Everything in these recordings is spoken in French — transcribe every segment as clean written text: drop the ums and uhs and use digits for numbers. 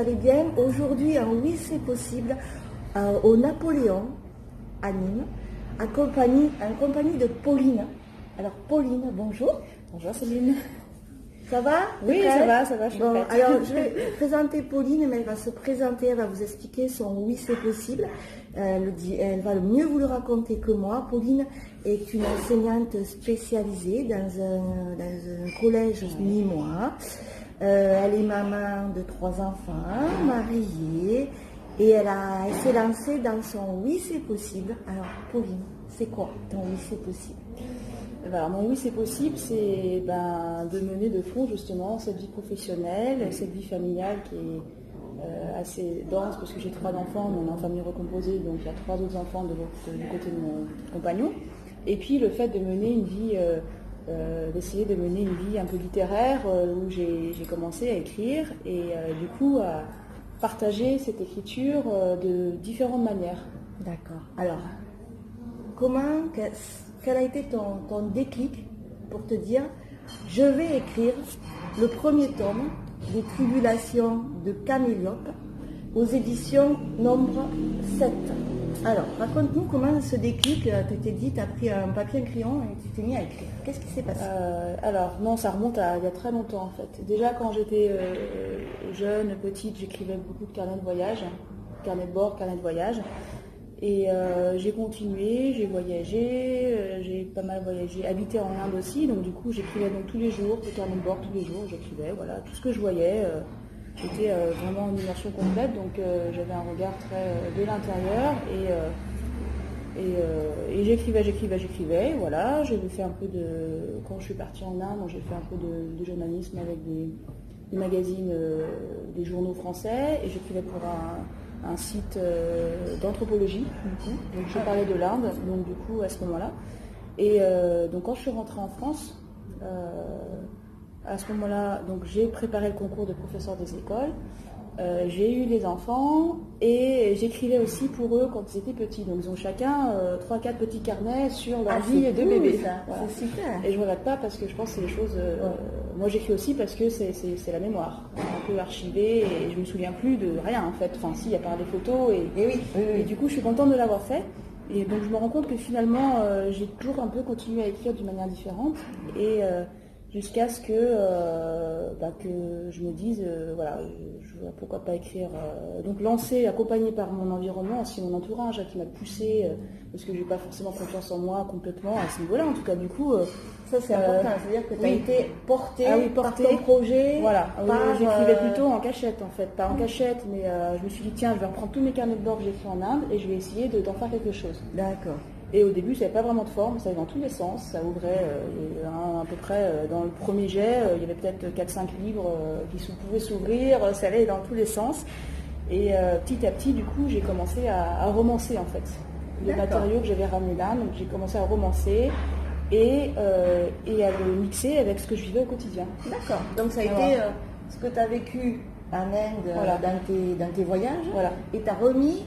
allez bien. Aujourd'hui, en Oui, c'est possible, au Napoléon, à Nîmes, en compagnie de Pauline. Alors, Pauline, bonjour. Bonjour Céline. Ça va? Oui, ça va, je suis prête. Alors, je vais présenter Pauline, mais elle va se présenter, elle va vous expliquer son Oui, c'est possible. Elle va mieux vous le raconter que moi. Pauline est une enseignante spécialisée dans un collège nîmois. Elle est maman de 3 enfants, mariée, et elle s'est lancée dans son Oui, c'est possible. Alors, Pauline, c'est quoi ton Oui, c'est possible? Alors, mon oui, c'est possible, c'est de mener de front justement cette vie professionnelle, cette vie familiale qui est assez dense parce que j'ai 3 enfants, on est en famille recomposée, donc il y a 3 autres enfants du côté de mon compagnon. Et puis le fait de mener une vie, d'essayer de mener une vie un peu littéraire où j'ai commencé à écrire et du coup à partager cette écriture de différentes manières. D'accord. Alors, quel a été ton déclic pour te dire je vais écrire le premier tome des Tribulations de Camélope aux éditions nombre 7. Alors, raconte-nous comment ce déclic, tu t'es dit, tu as pris un papier, un crayon et tu t'es mis à écrire. Qu'est-ce qui s'est passé? Alors, non, ça remonte à il y a très longtemps en fait. Déjà quand j'étais jeune, petite, j'écrivais beaucoup de carnets de voyage, carnets de bord, carnets de voyage. Et j'ai continué, j'ai voyagé, j'ai pas mal voyagé, habité en Inde aussi, donc du coup j'écrivais donc tous les jours, des carnets de bord tous les jours, j'écrivais, voilà, tout ce que je voyais, j'étais vraiment en immersion complète, donc j'avais un regard très de l'intérieur et j'écrivais, voilà, j'ai fait un peu quand je suis partie en Inde, j'ai fait un peu de journalisme avec des magazines, des journaux français, et j'écrivais pour un site d'anthropologie, donc je parlais de l'Inde, donc du coup à ce moment-là. Et donc quand je suis rentrée en France, à ce moment-là, donc j'ai préparé le concours de professeur des écoles, j'ai eu les enfants et j'écrivais aussi pour eux quand ils étaient petits. Donc ils ont chacun 3-4 petits carnets sur leur vie de bébé. Voilà. C'est super. Et je ne regrette pas parce que je pense que c'est des choses... Moi j'écris aussi parce que c'est la mémoire, un peu archivée et je ne me souviens plus de rien en fait. Enfin si, à part des photos et du coup je suis contente de l'avoir fait. Et donc je me rends compte que finalement j'ai toujours un peu continué à écrire d'une manière différente et jusqu'à ce que je me dise voilà, pourquoi pas écrire, donc lancé, accompagné par mon environnement, aussi mon entourage qui m'a poussé parce que j'ai pas forcément confiance en moi complètement à ce niveau-là en tout cas du coup ça c'est important, c'est-à-dire que tu as été porté par ton projet. Voilà, j'écrivais plutôt en cachette en fait, pas en cachette, mais je me suis dit tiens je vais reprendre tous mes carnets de bord que j'ai fait en Inde et je vais essayer d'en faire quelque chose. D'accord. Et au début, ça n'avait pas vraiment de forme, ça allait dans tous les sens, ça ouvrait à peu près dans le premier jet, il y avait peut-être 4-5 livres qui pouvaient s'ouvrir, ça allait dans tous les sens. Et petit à petit, du coup, j'ai commencé à romancer en fait. Le matériau que j'avais ramené là, donc j'ai commencé à romancer et à le mixer avec ce que je vivais au quotidien. D'accord, donc ça a été ce que tu as vécu en Inde dans tes voyages, et tu as remis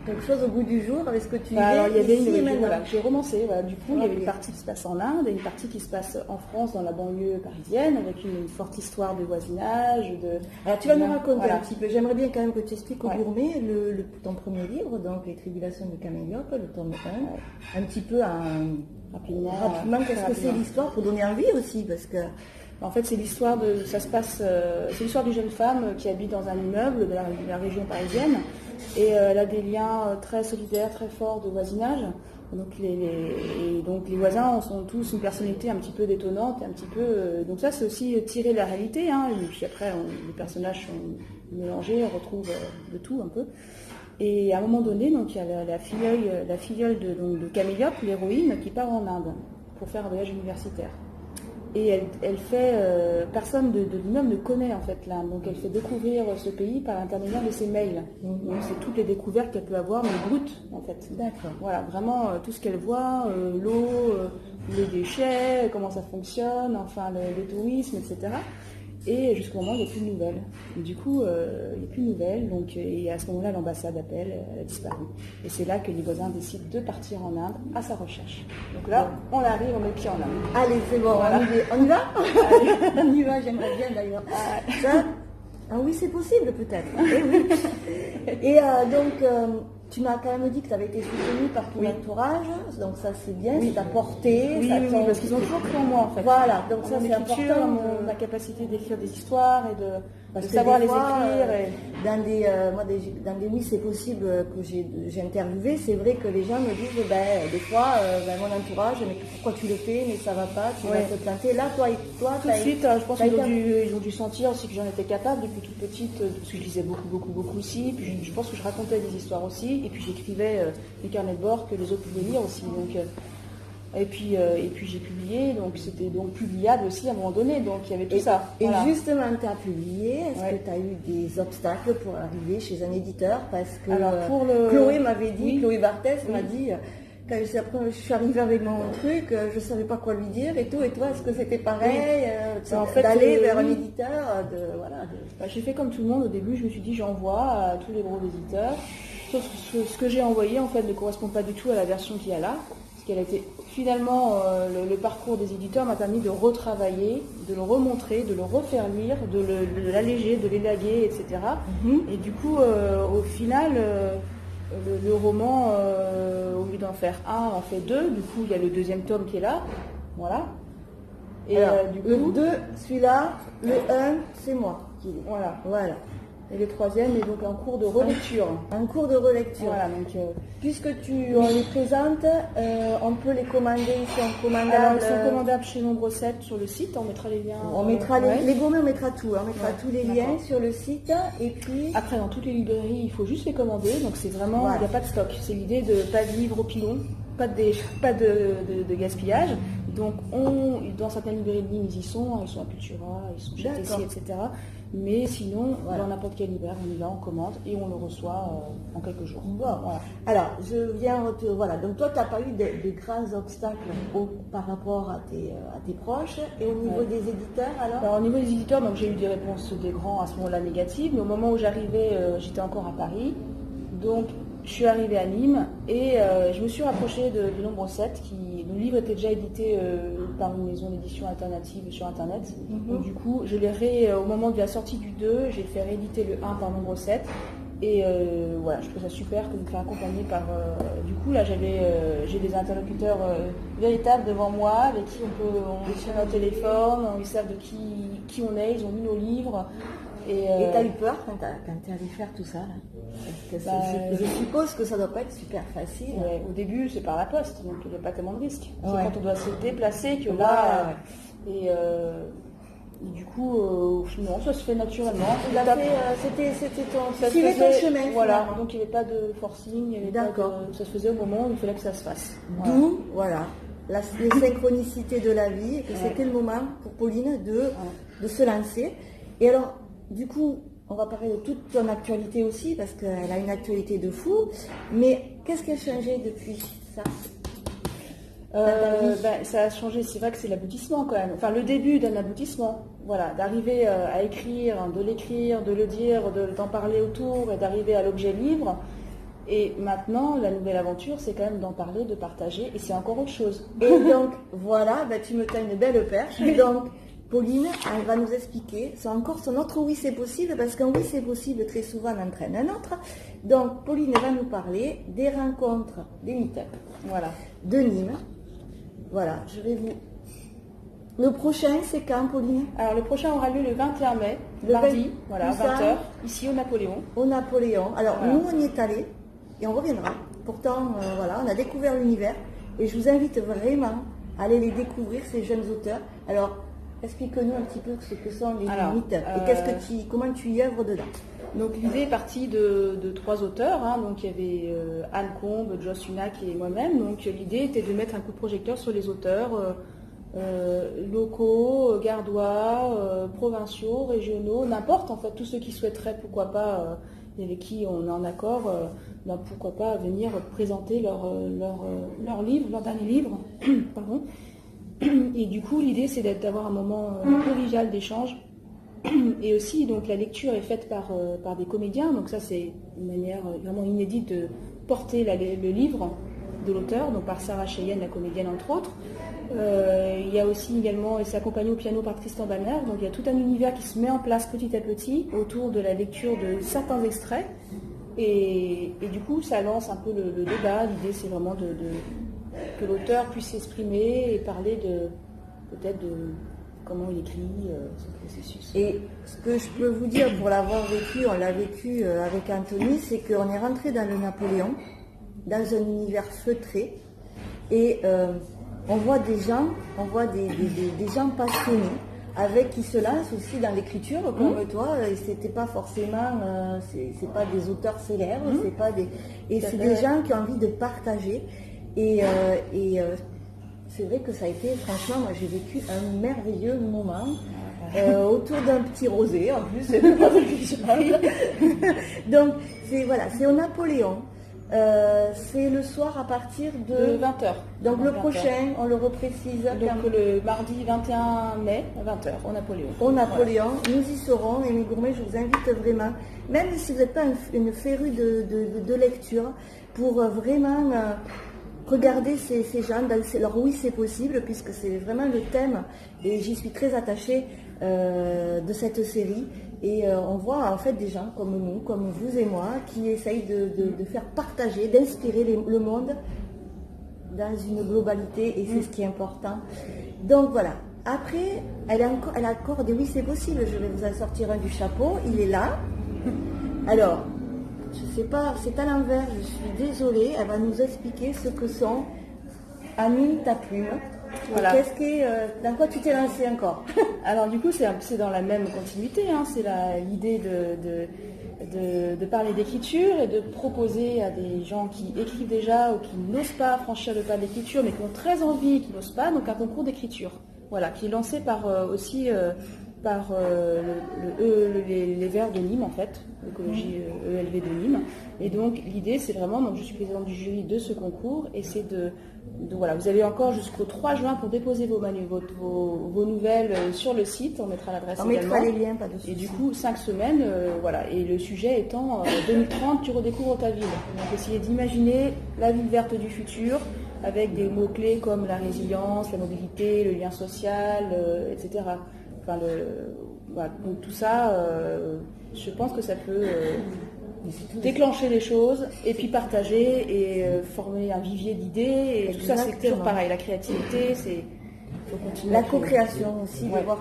quelque chose au bout du jour avec ce que tu j'ai romancé, du coup il y avait une partie qui se passe en Inde et une partie qui se passe en France dans la banlieue parisienne avec une forte histoire de voisinage. Alors tu vas nous raconter un petit peu, j'aimerais bien quand même que tu expliques aux gourmets ton premier livre, donc Les Tribulations de Camélope, le tome 1, un petit peu rapidement qu'est-ce que c'est l'histoire pour donner envie aussi parce que... En fait, c'est l'histoire c'est l'histoire d'une jeune femme qui habite dans un immeuble de la région parisienne et elle a des liens très solidaires, très forts de voisinage. Donc les voisins sont tous une personnalité un petit peu détonnante, un petit peu. Donc ça, c'est aussi tirer de la réalité. Et puis après, les personnages sont mélangés, on retrouve de tout un peu. Et à un moment donné, donc il y a la filleule de Camélope, l'héroïne, qui part en Inde pour faire un voyage universitaire. Et elle fait, personne de l'immeuble ne connaît en fait l'Inde, donc elle fait découvrir ce pays par l'intermédiaire de ses mails. Donc c'est toutes les découvertes qu'elle peut avoir, mais brutes en fait. D'accord. Voilà, vraiment tout ce qu'elle voit, l'eau, les déchets, comment ça fonctionne, enfin le tourisme, etc. Et jusqu'au moment où il n'y a plus de nouvelles. Et du coup, il n'y a plus de nouvelles, donc, et à ce moment-là, l'ambassade appelle, elle a disparu. Et c'est là que les voisins décident de partir en Inde à sa recherche. Donc là, on arrive, on met le pied en Inde. Allez, c'est bon, voilà. On y va. On y va, j'aimerais bien d'ailleurs. Ça, Ah oui, c'est possible peut-être. Eh oui. Et donc, tu m'as quand même dit que tu avais été soutenue par ton entourage, donc ça c'est bien, ça t'a porté. Oui, parce qu'ils ont toujours cru en moi en fait. Voilà, donc ça c'est important. Ma capacité d'écrire des histoires et de savoir les écrire. Dans des oui c'est possible que j'ai interviewé, c'est vrai que les gens me disent des fois mon entourage, mais pourquoi tu le fais, mais ça va pas, tu vas te planter. Là toi tout de suite, je pense qu'ils ont dû sentir aussi que j'en étais capable depuis toute petite, parce que je lisais beaucoup aussi, puis je pense que je racontais des histoires aussi, et puis j'écrivais des carnets de bord que les autres pouvaient lire aussi. Donc, et puis j'ai publié, donc c'était donc publiable aussi à un moment donné, donc il y avait tout ça. Voilà. Et justement, tu as publié, est-ce que tu as eu des obstacles pour arriver chez un éditeur? Parce que Chloé m'avait dit, Chloé Barthès m'a dit, quand je suis arrivée avec mon truc, je ne savais pas quoi lui dire et tout, et toi, est-ce que c'était pareil en fait, d'aller vers un éditeur J'ai fait comme tout le monde au début, je me suis dit j'envoie à tous les gros éditeurs, sauf que ce que j'ai envoyé en fait ne correspond pas du tout à la version qu'il y a là. Elle a été finalement le parcours des éditeurs m'a permis de retravailler, de le remontrer, de le refaire lire, de l'alléger, de l'élaguer, etc. Et du coup, au final, le roman, au lieu d'en faire un, en fait deux. Du coup, il y a le deuxième tome qui est là, voilà. Et alors, du coup, le 2, celui-là, le 1, c'est moi. Voilà. Et le troisième est donc en cours de relecture. Un cours de relecture. Voilà, donc, puisque on les présente, on peut les commander, ils sont commandables. Alors, ils sont commandables chez Nombre 7 sur le site, on mettra les liens. On mettra les gommets, on mettra tout, on mettra tous les liens sur le site. Et puis... Après, dans toutes les librairies, il faut juste les commander, donc c'est vraiment, il n'y a pas de stock. C'est l'idée de pas de livres au pilon, pas de gaspillage. Donc, dans certaines librairies de ligne, ils y sont, ils sont à Cultura, ils sont chez Tessie, etc. Mais sinon, dans n'importe quel libraire, on y va, on commande et on le reçoit en quelques jours. Voilà. Alors, je viens donc toi, tu n'as pas eu de grands obstacles par rapport à tes proches. Et au niveau des éditeurs, alors au niveau des éditeurs, donc, j'ai eu des réponses des grands à ce moment-là négatives. Mais au moment où j'arrivais, j'étais encore à Paris. Donc, je suis arrivée à Nîmes et je me suis rapprochée de Nombre 7, le livre était déjà édité par une maison d'édition alternative sur Internet. Donc du coup, au moment de la sortie du 2, j'ai fait rééditer le 1 par Nombre 7. Et voilà, je trouve ça super de me faire accompagner par... du coup, là, j'ai des interlocuteurs véritables devant moi, avec qui on est sur notre téléphone, ils savent de qui on est, ils ont lu nos livres. Et t'as eu peur quand t'es allé faire tout ça là? Je suppose que ça doit pas être super facile. Ouais, au début, c'est par la poste, donc il n'y a pas tellement de risques. C'est quand on doit se déplacer que là... Et du coup, non, ça se fait naturellement. C'était ton chemin. Voilà, donc il n'y avait pas de forcing, ça se faisait au moment où il fallait que ça se fasse. D'où, les synchronicités de la vie, et que c'était le moment pour Pauline de se lancer. Et alors, du coup, on va parler de toute ton actualité aussi, parce qu'elle a une actualité de fou. Mais qu'est-ce qui a changé depuis ça? Ça a changé, c'est vrai que c'est l'aboutissement quand même. Enfin, le début d'un aboutissement. Voilà, d'arriver à écrire, de l'écrire, de le dire, d'en parler autour et d'arriver à l'objet livre. Et maintenant, la nouvelle aventure, c'est quand même d'en parler, de partager, et c'est encore autre chose. Et donc, voilà, tu me tends une belle perche. Donc, Pauline, elle va nous expliquer, c'est encore son autre oui c'est possible, parce qu'un oui c'est possible très souvent entraîne un autre. Donc Pauline va nous parler des rencontres, des meet-up, de Nîmes. Voilà, Le prochain c'est quand, Pauline? Alors le prochain aura lieu le 21 mai, mardi, 20h, ici au Napoléon. Au Napoléon. Alors nous on y est allés, et on reviendra. Pourtant, on a découvert l'univers, et je vous invite vraiment à aller les découvrir, ces jeunes auteurs. Alors, explique-nous un petit peu ce que sont les meet-up et comment tu y œuvres dedans. Donc l'idée est partie de 3 auteurs, donc il y avait Anne Combe, Joss Sunak et moi-même. Donc l'idée était de mettre un coup de projecteur sur les auteurs locaux, gardois, provinciaux, régionaux, n'importe en fait, tous ceux qui souhaiteraient, pourquoi pas, et avec qui on est en accord, pourquoi pas venir présenter leur livre, leur dernier livre. Pardon. Et du coup, l'idée, c'est d'avoir un moment convivial d'échange. Et aussi, donc, la lecture est faite par des comédiens. Donc ça, c'est une manière vraiment inédite de porter le livre de l'auteur, donc par Sarah Cheyenne, la comédienne, entre autres. Il y a aussi également, et c'est accompagné au piano par Tristan Banner, donc il y a tout un univers qui se met en place petit à petit autour de la lecture de certains extraits. Et du coup, ça lance un peu le débat. L'idée, c'est vraiment que l'auteur puisse s'exprimer et parler peut-être de comment il écrit son processus. Et ce que je peux vous dire, pour l'avoir vécu, on l'a vécu avec Anthony, c'est qu'on est rentré dans le Napoléon, dans un univers feutré, et on voit des gens passionnés, avec qui se lancent aussi dans l'écriture, comme toi, et c'était pas forcément, c'est pas des auteurs célèbres, c'est pas des, et c'est des gens qui ont envie de partager, et c'est vrai que ça a été, franchement, moi j'ai vécu un merveilleux moment autour d'un petit rosé, en plus, c'est pas négligeable. Donc, c'est au Napoléon. C'est le soir à partir de 20h. Donc le prochain, on le reprécise. Donc le mardi 21 mai à 20h au Napoléon. Au Napoléon, nous y serons, et mes gourmets, je vous invite vraiment, même si vous n'êtes pas une férue de lecture, pour vraiment regarder ces gens dans leur oui c'est possible, puisque c'est vraiment le thème, et j'y suis très attachée de cette série. Et on voit en fait des gens comme nous, comme vous et moi, qui essayent de faire partager, d'inspirer le monde dans une globalité, et c'est ce qui est important. Donc voilà. Après, elle a encore des oui c'est possible. Je vais vous en sortir un du chapeau. Il est là. Alors, je sais pas, c'est à l'envers. Je suis désolée. Elle va nous expliquer ce que sont Amine ta plume. Voilà. Dans quoi tu t'es lancé encore? Alors du coup, c'est dans la même continuité, hein. C'est l'idée de parler d'écriture et de proposer à des gens qui écrivent déjà ou qui n'osent pas franchir le pas d'écriture, mais qui ont très envie et qui n'osent pas, donc un concours d'écriture. Voilà, qui est lancé par les Verts de Nîmes, en fait, l'écologie ELV de Nîmes. Et donc l'idée, c'est vraiment, donc je suis présidente du jury de ce concours, et c'est voilà, vous avez encore jusqu'au 3 juin pour déposer vos nouvelles sur le site. On mettra l'adresse également. On mettra les liens, pas de souci. Et du coup, 5 semaines, voilà. Et le sujet étant 2030, tu redécouvres ta ville. Donc essayer d'imaginer la ville verte du futur avec des mots-clés comme la résilience, la mobilité, le lien social, etc. Enfin, voilà. Donc tout ça, je pense que ça peut déclencher les choses et puis partager et former un vivier d'idées. Et tout ça, c'est toujours pareil. La créativité, faut continuer. La co-création aussi, de voir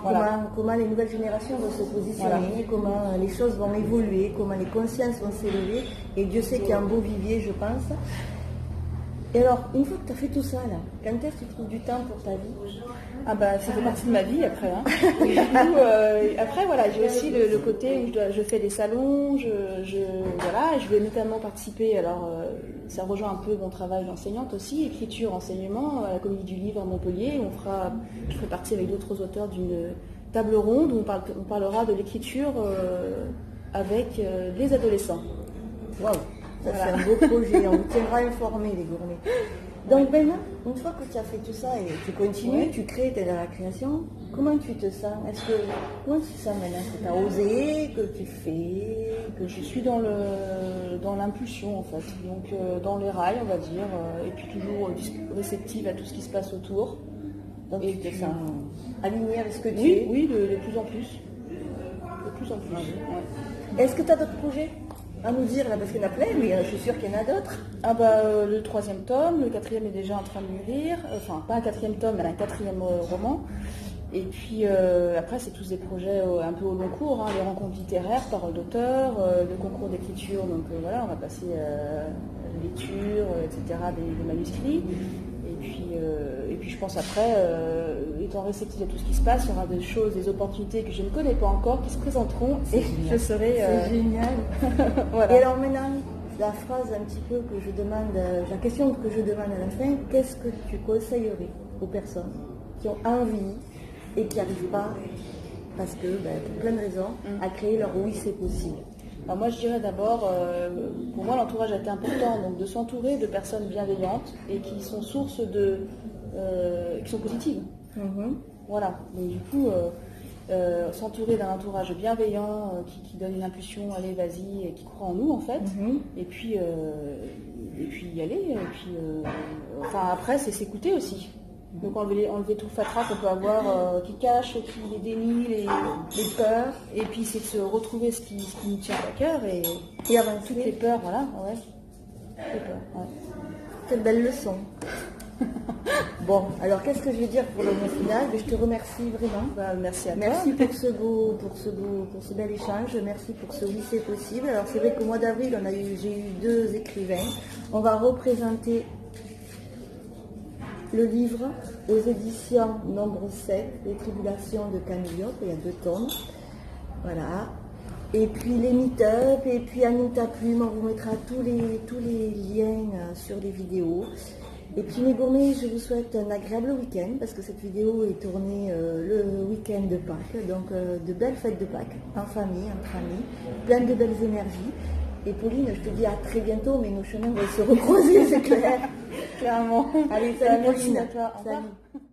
comment les nouvelles générations vont se positionner, comment les choses vont évoluer, comment les consciences vont s'élever. Et Dieu sait qu'il y a un beau vivier, je pense. Et alors, une fois que tu as fait tout ça, là, quand est-ce que tu trouves du temps pour ta vie? Ah bah, ça fait partie de ma vie après. Hein. Et du coup, après, voilà, j'ai aussi le côté où je fais des salons, voilà, je vais notamment participer, alors ça rejoint un peu mon travail d'enseignante aussi, écriture, enseignement, à la Comédie du Livre à Montpellier. Je ferai partie avec d'autres auteurs d'une table ronde où on parlera de l'écriture avec les adolescents. Waouh! Ça, voilà. C'est un beau projet, on vous tiendra informés, les gourmets. Donc maintenant, une fois que tu as fait tout ça et tu continues, tu crées, tu es dans la création, comment tu te sens? Comment tu te sens maintenant? Que tu as osé, que tu fais, que je suis dans l'impulsion en fait, donc dans les rails on va dire, et puis toujours réceptive à tout ce qui se passe autour. Donc et tu te sens alignée avec ce que tu es? Oui, de plus en plus. De plus en plus. Ouais. Est-ce que tu as d'autres projets à nous dire là, parce qu'il y en a plein, mais je suis sûre qu'il y en a d'autres. Ah bah le 3e tome, le 4e est déjà en train de mûrir, enfin pas un 4e tome, mais un 4e roman. Et puis après c'est tous des projets un peu au long cours, hein, les rencontres littéraires, paroles d'auteur, le concours d'écriture, donc voilà, on va passer lecture, etc., des manuscrits. Et puis je pense après, étant réceptive à tout ce qui se passe, il y aura des choses, des opportunités que je ne connais pas encore qui se présenteront et je serai... C'est génial. Voilà. Et alors maintenant, la phrase un petit peu que je demande, la question que je demande à la fin, qu'est-ce que tu conseillerais aux personnes qui ont envie et qui n'arrivent pas, parce que, pour plein de raisons, à créer leur oui c'est possible? Alors moi je dirais d'abord, pour moi l'entourage a été important, donc de s'entourer de personnes bienveillantes et qui sont source qui sont positives. Voilà, donc du coup s'entourer d'un entourage bienveillant qui donne une impulsion, allez vas-y, et qui croit en nous en fait, et puis y aller, et puis enfin après c'est s'écouter aussi. Donc enlever tout le fatras qu'on peut avoir, qui cache, qui les dénie, les peurs, et puis c'est de se retrouver ce qui nous tient à cœur et avancer. Toutes les peurs, voilà, ouais. Les peurs, ouais. Quelle belle leçon. Bon, alors qu'est-ce que je vais dire pour le mot final? Je te remercie vraiment. Merci à toi. Merci pour ce bel échange. Merci pour ce oui c'est possible. Alors c'est vrai qu'au mois d'avril, j'ai eu 2 écrivains. On va représenter le livre aux éditions nombre 7, Les Tribulations de Camille Llop. Il y a 2 tomes. Voilà. Et puis les meet-up, et puis Anita Plume, on vous mettra tous les liens sur les vidéos. Et puis mes gourmets, je vous souhaite un agréable week-end, parce que cette vidéo est tournée le week-end de Pâques, donc de belles fêtes de Pâques, en famille, entre amis, plein de belles énergies. Et Pauline, je te dis à très bientôt, mais nos chemins vont se recroiser, c'est clair. Clairement. Allez, salut Merci Pauline. à toi. Au revoir. Salut.